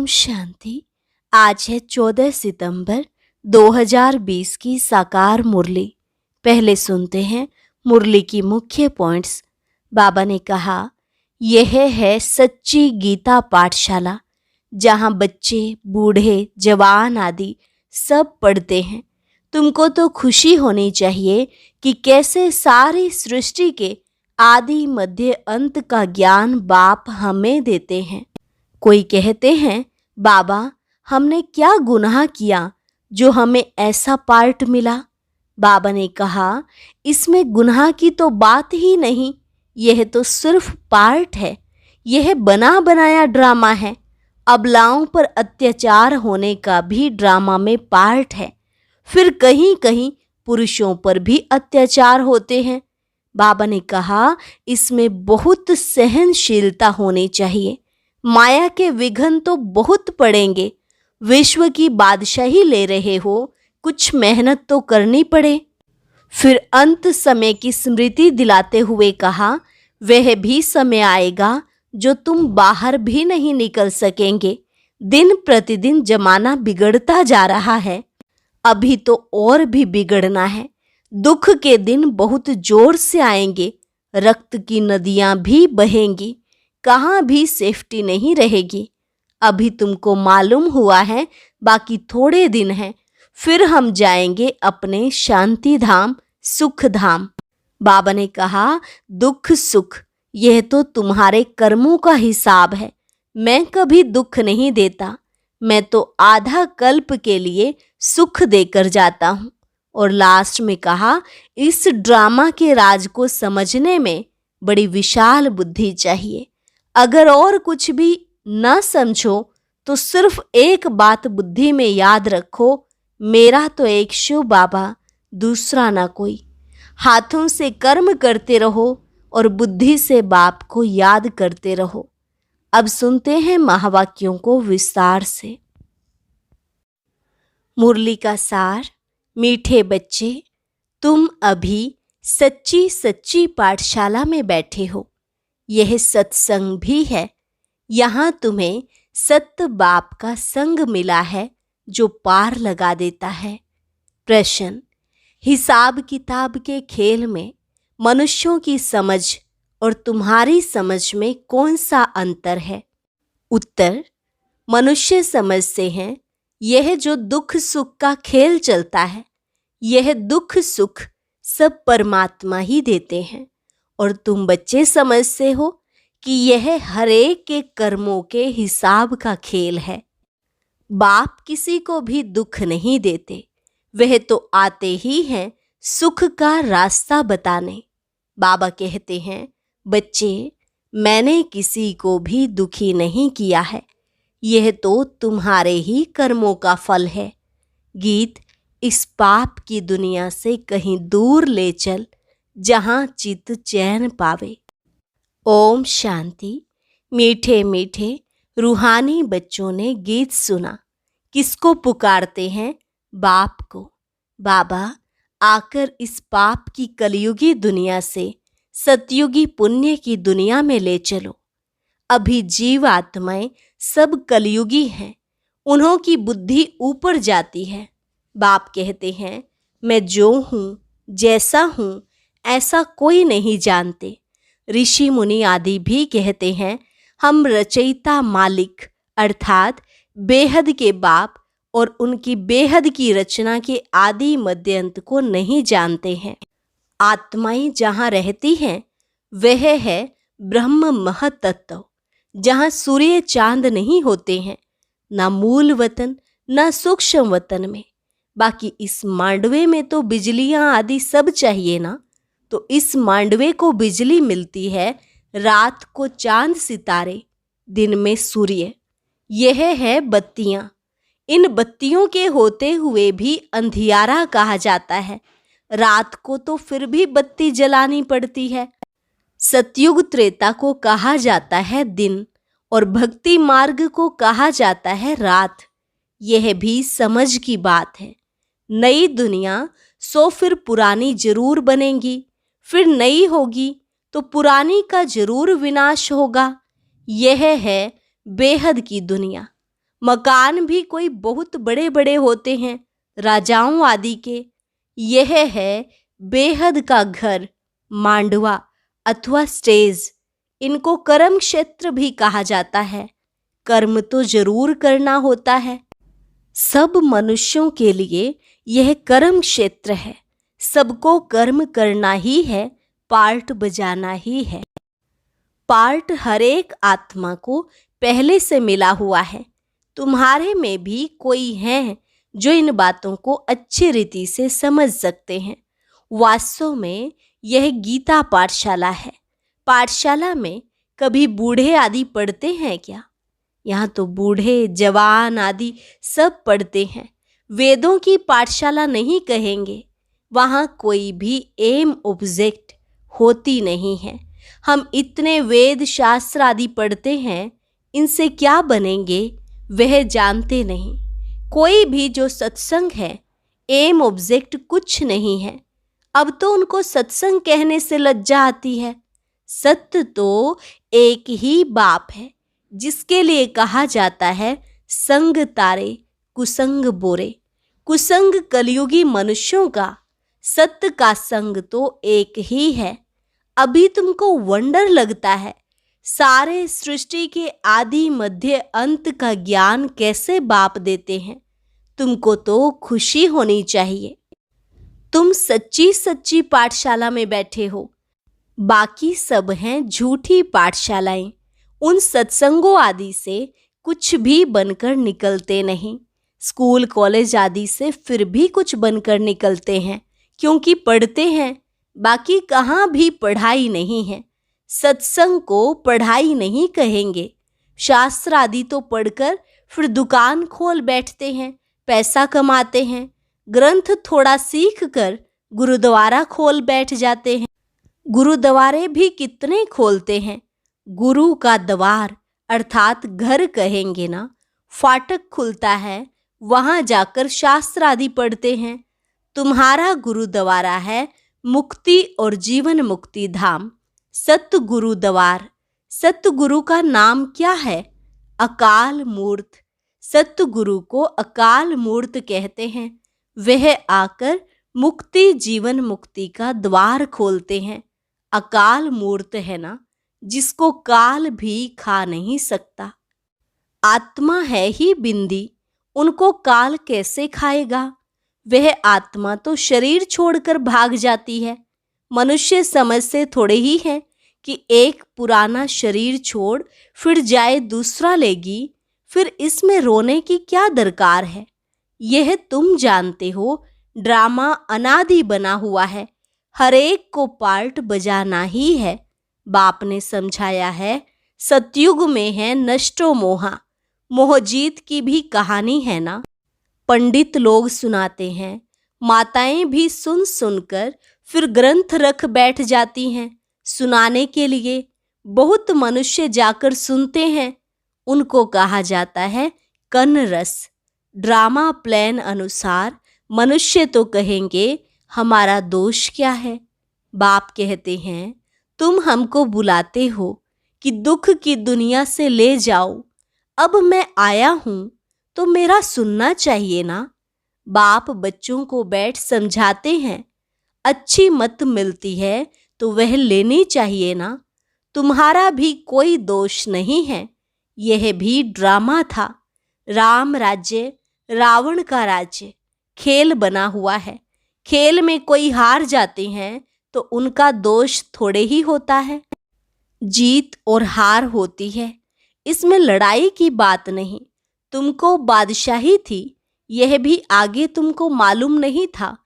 ओम शांति। आज है 14 सितंबर 2020 की साकार मुरली। पहले सुनते हैं मुरली की मुख्य पॉइंट्स। बाबा ने कहा, यह है सच्ची गीता पाठशाला जहाँ बच्चे, बूढ़े, जवान आदि सब पढ़ते हैं। तुमको तो खुशी होनी चाहिए कि कैसे सारी सृष्टि के आदि मध्य अंत का ज्ञान बाप हमें देते हैं। कोई कहते हैं, बाबा हमने क्या गुनाह किया जो हमें ऐसा पार्ट मिला। बाबा ने कहा, इसमें गुनाह की तो बात ही नहीं, यह तो सिर्फ पार्ट है। यह बना बनाया ड्रामा है। अबलाओं पर अत्याचार होने का भी ड्रामा में पार्ट है। फिर कहीं कहीं पुरुषों पर भी अत्याचार होते हैं। बाबा ने कहा, इसमें बहुत सहनशीलता होनी चाहिए। माया के विघ्न तो बहुत पड़ेंगे। विश्व की बादशाही ले रहे हो, कुछ मेहनत तो करनी पड़े। फिर अंत समय की स्मृति दिलाते हुए कहा, वह भी समय आएगा जो तुम बाहर भी नहीं निकल सकेंगे। दिन प्रतिदिन जमाना बिगड़ता जा रहा है, अभी तो और भी बिगड़ना है। दुख के दिन बहुत जोर से आएंगे, रक्त की नदियां भी बहेंगी, कहाँ भी सेफ्टी नहीं रहेगी। अभी तुमको मालूम हुआ है, बाकी थोड़े दिन हैं, फिर हम जाएंगे अपने शांति धाम, सुख धाम। बाबा ने कहा, दुख सुख यह तो तुम्हारे कर्मों का हिसाब है। मैं कभी दुख नहीं देता, मैं तो आधा कल्प के लिए सुख देकर जाता हूँ। और लास्ट में कहा, इस ड्रामा के राज को समझने में बड़ी विशाल बुद्धि चाहिए। अगर और कुछ भी न समझो तो सिर्फ एक बात बुद्धि में याद रखो, मेरा तो एक शिव बाबा, दूसरा ना कोई। हाथों से कर्म करते रहो और बुद्धि से बाप को याद करते रहो। अब सुनते हैं महावाक्यों को विस्तार से। मुरली का सार। मीठे बच्चे, तुम अभी सच्ची सच्ची पाठशाला में बैठे हो। यह सत्संग भी है। यहाँ तुम्हें सत्य बाप का संग मिला है जो पार लगा देता है। प्रश्न, हिसाब किताब के खेल में मनुष्यों की समझ और तुम्हारी समझ में कौन सा अंतर है? उत्तर, मनुष्य समझते हैं यह जो दुख सुख का खेल चलता है, यह दुख सुख सब परमात्मा ही देते हैं। और तुम बच्चे समझते हो कि यह हरेक के कर्मों के हिसाब का खेल है। बाप किसी को भी दुख नहीं देते, वह तो आते ही हैं सुख का रास्ता बताने। बाबा कहते हैं, बच्चे मैंने किसी को भी दुखी नहीं किया है, यह तो तुम्हारे ही कर्मों का फल है। गीत, इस पाप की दुनिया से कहीं दूर ले चल, जहां चित्त चैन पावे। ओम शांति। मीठे मीठे रूहानी बच्चों ने गीत सुना। किसको पुकारते हैं? बाप को। बाबा आकर इस पाप की कलयुगी दुनिया से सतयुगी पुण्य की दुनिया में ले चलो। अभी जीव आत्माएं सब कलयुगी हैं, उन्हों की बुद्धि ऊपर जाती है। बाप कहते हैं, मैं जो हूँ, जैसा हूँ, ऐसा कोई नहीं जानते। ऋषि मुनि आदि भी कहते हैं, हम रचयिता मालिक अर्थात बेहद के बाप और उनकी बेहद की रचना के आदि मध्यंत को नहीं जानते हैं। आत्माएं जहाँ रहती हैं वह है ब्रह्म महतत्व, जहाँ सूर्य चांद नहीं होते हैं, ना मूल वतन ना सूक्ष्म वतन में। बाकी इस मांडवे में तो बिजलियां आदि सब चाहिए ना, तो इस मांडवे को बिजली मिलती है, रात को चांद सितारे, दिन में सूर्य। यह है बत्तियां। इन बत्तियों के होते हुए भी अंधियारा कहा जाता है। रात को तो फिर भी बत्ती जलानी पड़ती है। सतयुग त्रेता को कहा जाता है दिन और भक्ति मार्ग को कहा जाता है रात। यह भी समझ की बात है। नई दुनिया सो फिर पुरानी जरूर बनेगी, फिर नई होगी तो पुरानी का जरूर विनाश होगा। यह है बेहद की दुनिया। मकान भी कोई बहुत बड़े बड़े होते हैं, राजाओं आदि के। यह है बेहद का घर, मांडवा अथवा स्टेज। इनको कर्म क्षेत्र भी कहा जाता है। कर्म तो जरूर करना होता है। सब मनुष्यों के लिए यह कर्म क्षेत्र है। सबको कर्म करना ही है, पार्ट बजाना ही है। पार्ट हर एक आत्मा को पहले से मिला हुआ है। तुम्हारे में भी कोई है जो इन बातों को अच्छी रीति से समझ सकते हैं। वास्तव में यह गीता पाठशाला है। पाठशाला में कभी बूढ़े आदि पढ़ते हैं क्या? यहाँ तो बूढ़े जवान आदि सब पढ़ते हैं। वेदों की पाठशाला नहीं कहेंगे। वहाँ कोई भी एम ऑब्जेक्ट होती नहीं है। हम इतने वेद शास्त्र आदि पढ़ते हैं, इनसे क्या बनेंगे वह जानते नहीं। कोई भी जो सत्संग है, एम ऑब्जेक्ट कुछ नहीं है। अब तो उनको सत्संग कहने से लज्जा आती है। सत्य तो एक ही बाप है, जिसके लिए कहा जाता है संग तारे कुसंग बोरे। कुसंग कलयुगी मनुष्यों का, सत्य का संग तो एक ही है। अभी तुमको वंडर लगता है सारे सृष्टि के आदि मध्य अंत का ज्ञान कैसे बाप देते हैं। तुमको तो खुशी होनी चाहिए। तुम सच्ची सच्ची पाठशाला में बैठे हो। बाकी सब हैं झूठी पाठशालाएं। उन सत्संगों आदि से कुछ भी बनकर निकलते नहीं। स्कूल कॉलेज आदि से फिर भी कुछ बनकर निकलते हैं, क्योंकि पढ़ते हैं। बाकी कहाँ भी पढ़ाई नहीं है। सत्संग को पढ़ाई नहीं कहेंगे। शास्त्र आदि तो पढ़कर फिर दुकान खोल बैठते हैं, पैसा कमाते हैं। ग्रंथ थोड़ा सीख कर गुरुद्वारा खोल बैठ जाते हैं। गुरुद्वारे भी कितने खोलते हैं। गुरु का द्वार अर्थात घर कहेंगे ना, फाटक खुलता है, वहाँ जाकर शास्त्र आदि पढ़ते हैं। तुम्हारा गुरुद्वारा है मुक्ति और जीवन मुक्ति धाम, सतगुरु द्वार। सतगुरु का नाम क्या है? अकाल मूर्त। सतगुरु को अकाल मूर्त कहते हैं। वह आकर मुक्ति जीवन मुक्ति का द्वार खोलते हैं। अकाल मूर्त है ना, जिसको काल भी खा नहीं सकता। आत्मा है ही बिंदी, उनको काल कैसे खाएगा? वह आत्मा तो शरीर छोड़कर भाग जाती है। मनुष्य समझते थोड़े ही है कि एक पुराना शरीर छोड़ फिर जाए दूसरा लेगी। फिर इसमें रोने की क्या दरकार है? यह तुम जानते हो, ड्रामा अनादि बना हुआ है। हर एक को पार्ट बजाना ही है। बाप ने समझाया है, सतयुग में है नष्टो मोहा। मोहजीत की भी कहानी है ना। पंडित लोग सुनाते हैं, माताएं भी सुन सुनकर फिर ग्रंथ रख बैठ जाती हैं सुनाने के लिए। बहुत मनुष्य जाकर सुनते हैं। उनको कहा जाता है कन रस। ड्रामा प्लान अनुसार मनुष्य तो कहेंगे हमारा दोष क्या है। बाप कहते हैं, तुम हमको बुलाते हो कि दुख की दुनिया से ले जाओ। अब मैं आया हूं तो मेरा सुनना चाहिए ना। बाप बच्चों को बैठ समझाते हैं। अच्छी मत मिलती है तो वह लेनी चाहिए ना। तुम्हारा भी कोई दोष नहीं है। यह भी ड्रामा था। राम राज्य, रावण का राज्य, खेल बना हुआ है। खेल में कोई हार जाते हैं तो उनका दोष थोड़े ही होता है। जीत और हार होती है, इसमें लड़ाई की बात नहीं। तुमको बादशाही थी, यह भी आगे तुमको मालूम नहीं था।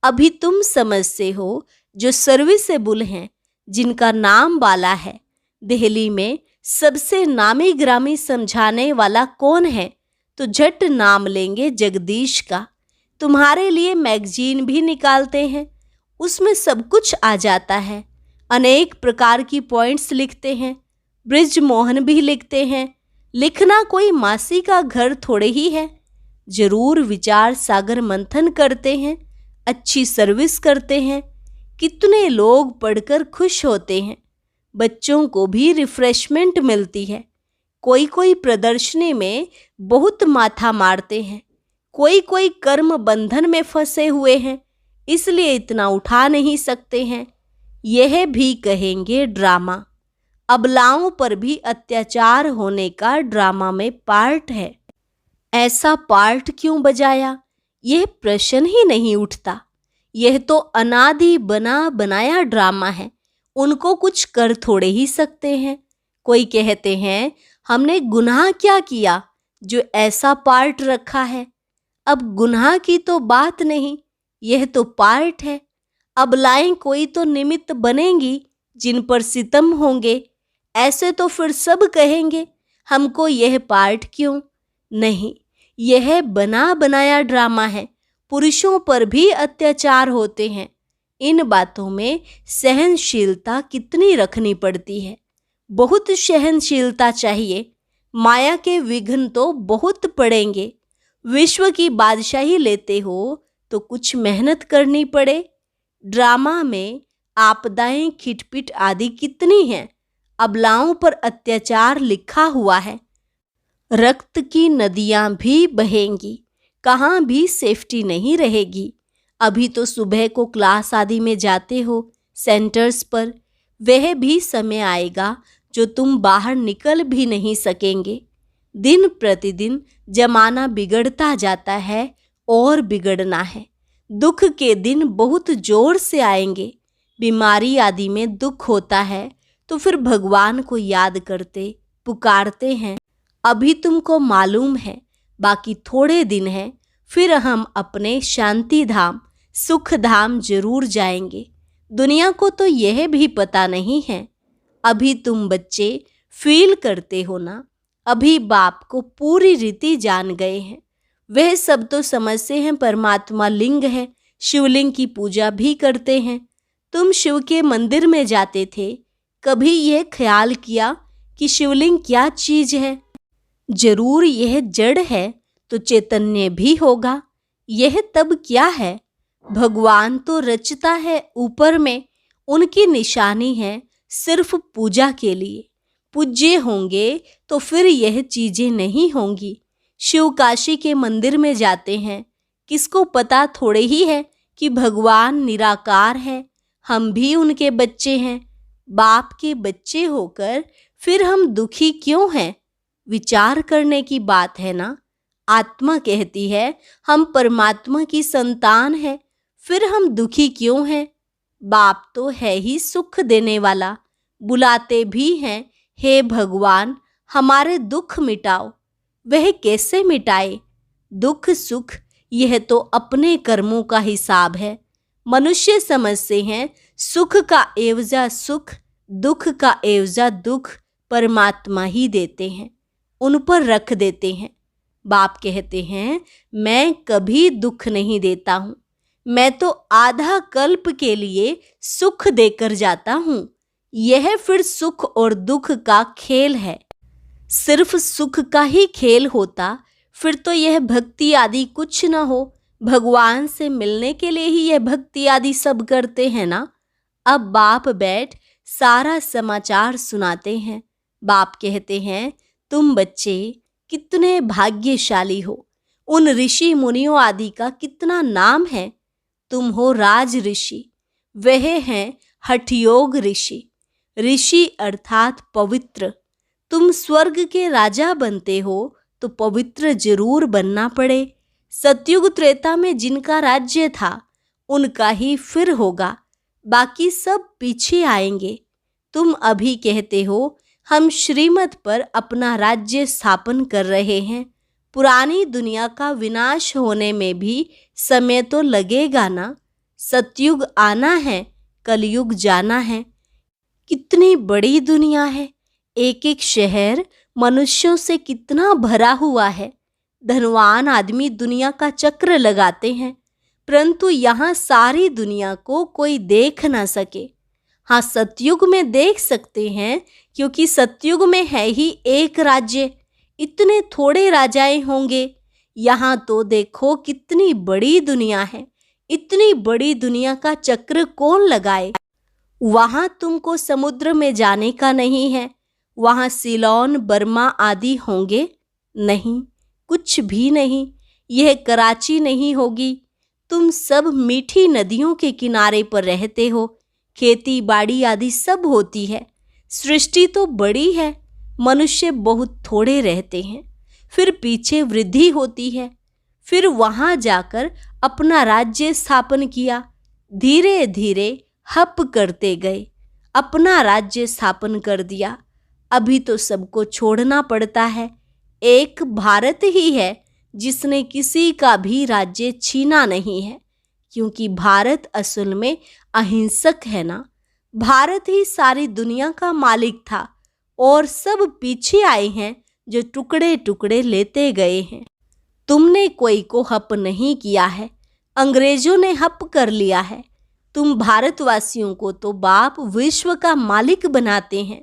अभी तुम समझते हो। जो सर्विसेबल हैं, जिनका नाम वाला है। दिल्ली में सबसे नामी ग्रामी समझाने वाला कौन है? तो झट नाम लेंगे जगदीश का। तुम्हारे लिए मैगजीन भी निकालते हैं, उसमें सब कुछ आ जाता है। अनेक प्रकार की पॉइंट्स लिखते हैं। ब्रिज मोहन भी लिखते हैं। लिखना कोई मासी का घर थोड़े ही है। जरूर विचार सागर मंथन करते हैं, अच्छी सर्विस करते हैं। कितने लोग पढ़कर खुश होते हैं। बच्चों को भी रिफ्रेशमेंट मिलती है। कोई कोई प्रदर्शनी में बहुत माथा मारते हैं, कोई कोई कर्म बंधन में फंसे हुए हैं, इसलिए इतना उठा नहीं सकते हैं। यह भी कहेंगे ड्रामा। अबलाओं पर भी अत्याचार होने का ड्रामा में पार्ट है। ऐसा पार्ट क्यों बजाया, यह प्रश्न ही नहीं उठता। यह तो अनादि बना बनाया ड्रामा है, उनको कुछ कर थोड़े ही सकते हैं। कोई कहते हैं हमने गुनाह क्या किया जो ऐसा पार्ट रखा है। अब गुनाह की तो बात नहीं, यह तो पार्ट है। अबलाएं कोई तो निमित्त बनेंगी जिन पर सितम होंगे। ऐसे तो फिर सब कहेंगे हमको यह पार्ट क्यों। नहीं, यह बना बनाया ड्रामा है। पुरुषों पर भी अत्याचार होते हैं। इन बातों में सहनशीलता कितनी रखनी पड़ती है। बहुत सहनशीलता चाहिए। माया के विघ्न तो बहुत पड़ेंगे। विश्व की बादशाही लेते हो तो कुछ मेहनत करनी पड़े। ड्रामा में आपदाएं खिटपिट आदि कितनी हैं। अबलाओं पर अत्याचार लिखा हुआ है। रक्त की नदियां भी बहेंगी, कहाँ भी सेफ्टी नहीं रहेगी। अभी तो सुबह को क्लास आदि में जाते हो सेंटर्स पर, वह भी समय आएगा जो तुम बाहर निकल भी नहीं सकेंगे। दिन प्रतिदिन जमाना बिगड़ता जाता है और बिगड़ना है। दुख के दिन बहुत जोर से आएंगे। बीमारी आदि में दुख होता है तो फिर भगवान को याद करते पुकारते हैं। अभी तुमको मालूम है बाकी थोड़े दिन हैं, फिर हम अपने शांति धाम सुख धाम जरूर जाएंगे। दुनिया को तो यह भी पता नहीं है। अभी तुम बच्चे फील करते हो ना, अभी बाप को पूरी रीति जान गए हैं। वह सब तो समझते हैं परमात्मा लिंग है, शिवलिंग की पूजा भी करते हैं। तुम शिव के मंदिर में जाते थे, कभी यह ख्याल किया कि शिवलिंग क्या चीज है? जरूर यह जड़ है तो चैतन्य भी होगा। यह तब क्या है? भगवान तो रचता है ऊपर में, उनकी निशानी है सिर्फ पूजा के लिए। पूज्य होंगे तो फिर यह चीजें नहीं होंगी। शिव काशी के मंदिर में जाते हैं, किसको पता थोड़े ही है कि भगवान निराकार है। हम भी उनके बच्चे हैं। बाप के बच्चे होकर फिर हम दुखी क्यों हैं? विचार करने की बात है ना। आत्मा कहती है हम परमात्मा की संतान हैं, फिर हम दुखी क्यों हैं? बाप तो है ही सुख देने वाला। बुलाते भी हैं, हे भगवान हमारे दुख मिटाओ। वह कैसे मिटाए? दुख सुख यह तो अपने कर्मों का हिसाब है। मनुष्य समझते हैं सुख का एवजा सुख, दुख का एवजा दुख परमात्मा ही देते हैं, उन पर रख देते हैं। बाप कहते हैं मैं कभी दुख नहीं देता हूँ, मैं तो आधा कल्प के लिए सुख देकर जाता हूँ। यह फिर सुख और दुख का खेल है। सिर्फ सुख का ही खेल होता फिर तो यह भक्ति आदि कुछ न हो। भगवान से मिलने के लिए ही यह भक्ति आदि सब करते हैं ना। अब बाप बैठ सारा समाचार सुनाते हैं। बाप कहते हैं तुम बच्चे कितने भाग्यशाली हो। उन ऋषि मुनियों आदि का कितना नाम है। तुम हो राज ऋषि, वह हैं हठयोग ऋषि। ऋषि अर्थात पवित्र। तुम स्वर्ग के राजा बनते हो तो पवित्र जरूर बनना पड़े। सतयुग त्रेता में जिनका राज्य था उनका ही फिर होगा, बाकी सब पीछे आएंगे। तुम अभी कहते हो हम श्रीमत पर अपना राज्य स्थापन कर रहे हैं। पुरानी दुनिया का विनाश होने में भी समय तो लगेगा ना। सतयुग आना है, कलयुग जाना है। कितनी बड़ी दुनिया है। एक एक शहर मनुष्यों से कितना भरा हुआ है। धनवान आदमी दुनिया का चक्र लगाते हैं, परंतु यहाँ सारी दुनिया को कोई देख ना सके। हाँ, सतयुग में देख सकते हैं, क्योंकि सतयुग में है ही एक राज्य। इतने थोड़े राजाएं होंगे। यहाँ तो देखो कितनी बड़ी दुनिया है। इतनी बड़ी दुनिया का चक्र कौन लगाए? वहाँ तुमको समुद्र में जाने का नहीं है, वहाँ सीलोन, बर्मा आदि होंगे? नहीं, कुछ भी नहीं। यह कराची नहीं होगी। तुम सब मीठी नदियों के किनारे पर रहते हो। खेती बाड़ी आदि सब होती है। सृष्टि तो बड़ी है। मनुष्य बहुत थोड़े रहते हैं। फिर पीछे वृद्धि होती है। फिर वहां जाकर अपना राज्य स्थापन किया। धीरे धीरे हप करते गए, अपना राज्य स्थापन कर दिया। अभी तो सबको छोड़ना पड़ता है। एक भारत ही है जिसने किसी का भी राज्य छीना नहीं है, क्योंकि भारत असल में अहिंसक है ना। भारत ही सारी दुनिया का मालिक था और सब पीछे आए हैं जो टुकड़े टुकड़े लेते गए हैं। तुमने कोई को हप नहीं किया है, अंग्रेजों ने हप कर लिया है। तुम भारतवासियों को तो बाप विश्व का मालिक बनाते हैं।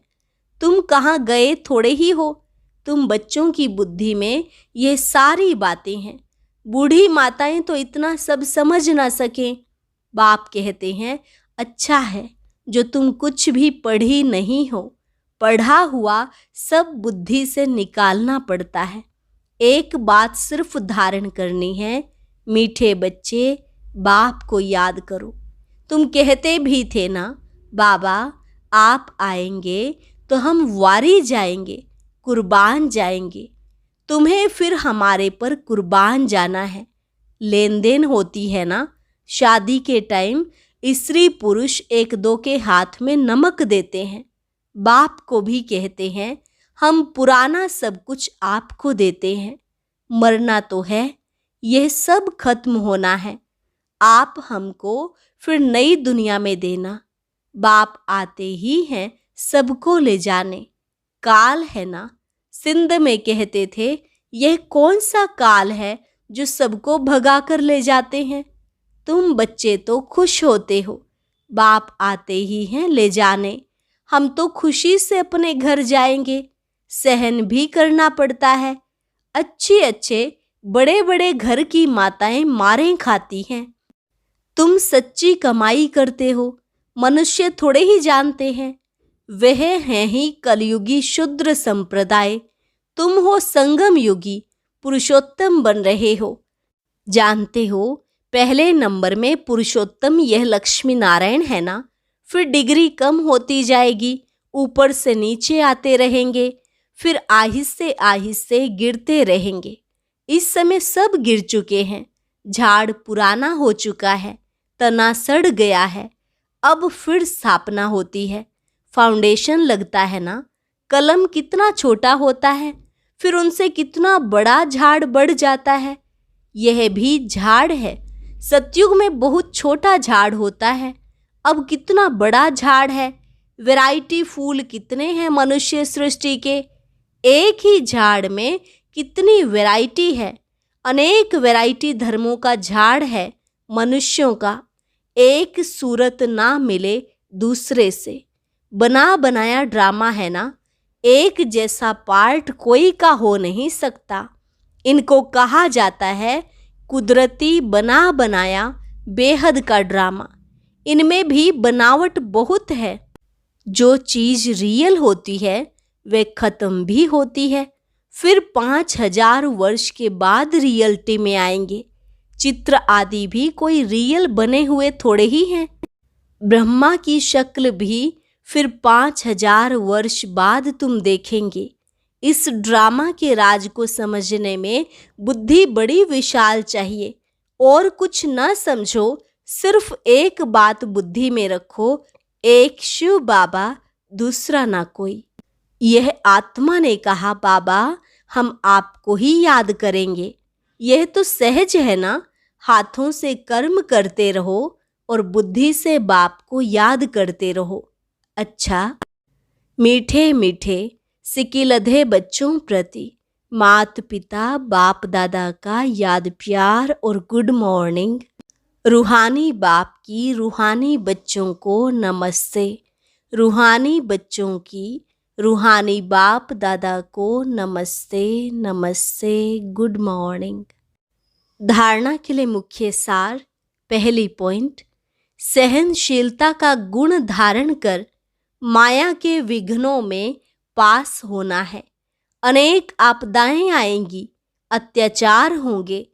तुम कहाँ गए थोड़े ही हो। तुम बच्चों की बुद्धि में ये सारी बातें हैं। बूढ़ी माताएं तो इतना सब समझ ना सकें। बाप कहते हैं, अच्छा है जो तुम कुछ भी पढ़ी नहीं हो। पढ़ा हुआ सब बुद्धि से निकालना पड़ता है। एक बात सिर्फ धारण करनी है, मीठे बच्चे, बाप को याद करो। तुम कहते भी थे ना, बाबा आप आएंगे तो हम वारी जाएंगे, कुर्बान जाएंगे। तुम्हें फिर हमारे पर कुर्बान जाना है। लेन देन होती है ना। शादी के टाइम स्त्री पुरुष एक दो के हाथ में नमक देते हैं। बाप को भी कहते हैं, हम पुराना सब कुछ आपको देते हैं। मरना तो है, यह सब खत्म होना है। आप हमको फिर नई दुनिया में देना। बाप आते ही हैं सबको ले जाने। काल है ना। सिंध में कहते थे, यह कौन सा काल है जो सबको भगा कर ले जाते हैं। तुम बच्चे तो खुश होते हो, बाप आते ही हैं ले जाने। हम तो खुशी से अपने घर जाएंगे। सहन भी करना पड़ता है। अच्छे अच्छे बड़े बड़े घर की माताएं मारें खाती हैं। तुम सच्ची कमाई करते हो, मनुष्य थोड़े ही जानते हैं। वह हैं ही कलयुगी शूद्र संप्रदाय। तुम हो संगम युगी, पुरुषोत्तम बन रहे हो। जानते हो, पहले नंबर में पुरुषोत्तम यह लक्ष्मी नारायण है ना। फिर डिग्री कम होती जाएगी, ऊपर से नीचे आते रहेंगे, फिर आहिस्ते आहिस्ते गिरते रहेंगे। इस समय सब गिर चुके हैं। झाड़ पुराना हो चुका है, तना सड़ गया है। अब फिर स्थापना होती है। फाउंडेशन लगता है ना। कलम कितना छोटा होता है, फिर उनसे कितना बड़ा झाड़ बढ़ जाता है। यह भी झाड़ है। सतयुग में बहुत छोटा झाड़ होता है, अब कितना बड़ा झाड़ है। वैरायटी फूल कितने हैं मनुष्य सृष्टि के। एक ही झाड़ में कितनी वैरायटी है। अनेक वैरायटी धर्मों का झाड़ है मनुष्यों का। एक सूरत ना मिले दूसरे से। बना बनाया ड्रामा है ना। एक जैसा पार्ट कोई का हो नहीं सकता। इनको कहा जाता है कुदरती बना बनाया बेहद का ड्रामा। इनमें भी बनावट बहुत है। जो चीज रियल होती है वे खत्म भी होती है। फिर 5000 वर्ष के बाद रियलिटी में आएंगे। चित्र आदि भी कोई रियल बने हुए थोड़े ही हैं। ब्रह्मा की शक्ल भी फिर 5000 वर्ष बाद तुम देखेंगे। इस ड्रामा के राज को समझने में बुद्धि बड़ी विशाल चाहिए। और कुछ न समझो, सिर्फ एक बात बुद्धि में रखो, एक शिव बाबा, दूसरा ना कोई। यह आत्मा ने कहा, बाबा हम आपको ही याद करेंगे। यह तो सहज है ना। हाथों से कर्म करते रहो और बुद्धि से बाप को याद करते रहो। अच्छा, मीठे मीठे सिकिलधे बच्चों प्रति मात पिता बाप दादा का याद प्यार और गुड मॉर्निंग। रूहानी बाप की रूहानी बच्चों को नमस्ते। रूहानी बच्चों की रूहानी बाप दादा को नमस्ते नमस्ते, गुड मॉर्निंग। धारणा के लिए मुख्य सार। पहली पॉइंट, सहनशीलता का गुण धारण कर माया के विघ्नों में पास होना है। अनेक आपदाएं आएंगी, अत्याचार होंगे।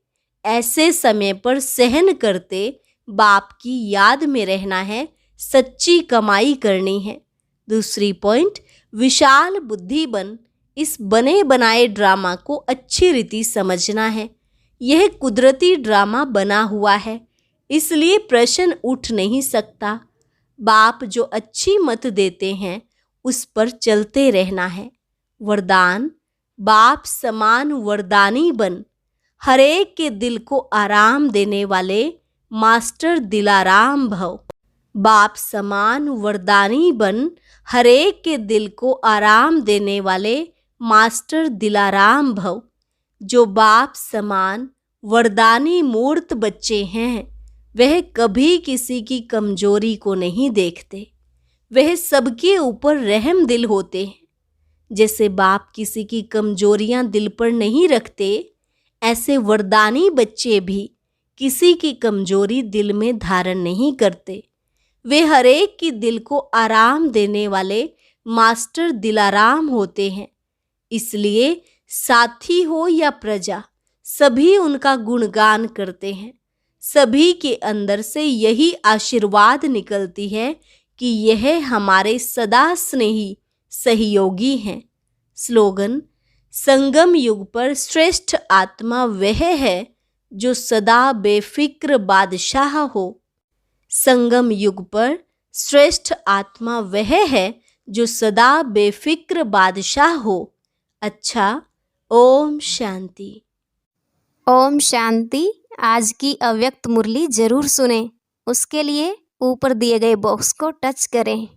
ऐसे समय पर सहन करते बाप की याद में रहना है, सच्ची कमाई करनी है। दूसरी पॉइंट, विशाल बुद्धि बन इस बने बनाए ड्रामा को अच्छी रीति समझना है। यह कुदरती ड्रामा बना हुआ है, इसलिए प्रश्न उठ नहीं सकता। बाप जो अच्छी मत देते हैं उस पर चलते रहना है। वरदान, बाप समान वरदानी बन हरेक के दिल को आराम देने वाले मास्टर दिलाराम भव। बाप समान वरदानी बन हरेक के दिल को आराम देने वाले मास्टर दिलाराम भव। जो बाप समान वरदानी मूर्त बच्चे हैं वह कभी किसी की कमजोरी को नहीं देखते, वह सबके ऊपर रहम दिल होते हैं। जैसे बाप किसी की कमजोरियां दिल पर नहीं रखते, ऐसे वरदानी बच्चे भी किसी की कमजोरी दिल में धारण नहीं करते। वे हरेक की दिल को आराम देने वाले मास्टर दिलाराम होते हैं। इसलिए साथी हो या प्रजा, सभी उनका गुणगान करते हैं। सभी के अंदर से यही आशीर्वाद निकलती है कि यह हमारे सदा स्नेही सहयोगी हैं। स्लोगन, संगम युग पर श्रेष्ठ आत्मा वह है जो सदा बेफिक्र बादशाह हो। संगम युग पर श्रेष्ठ आत्मा वह है जो सदा बेफिक्र बादशाह हो। अच्छा, ओम शांति। ओम शांति। आज की अव्यक्त मुरली जरूर सुने। उसके लिए ऊपर दिए गए बॉक्स को टच करें।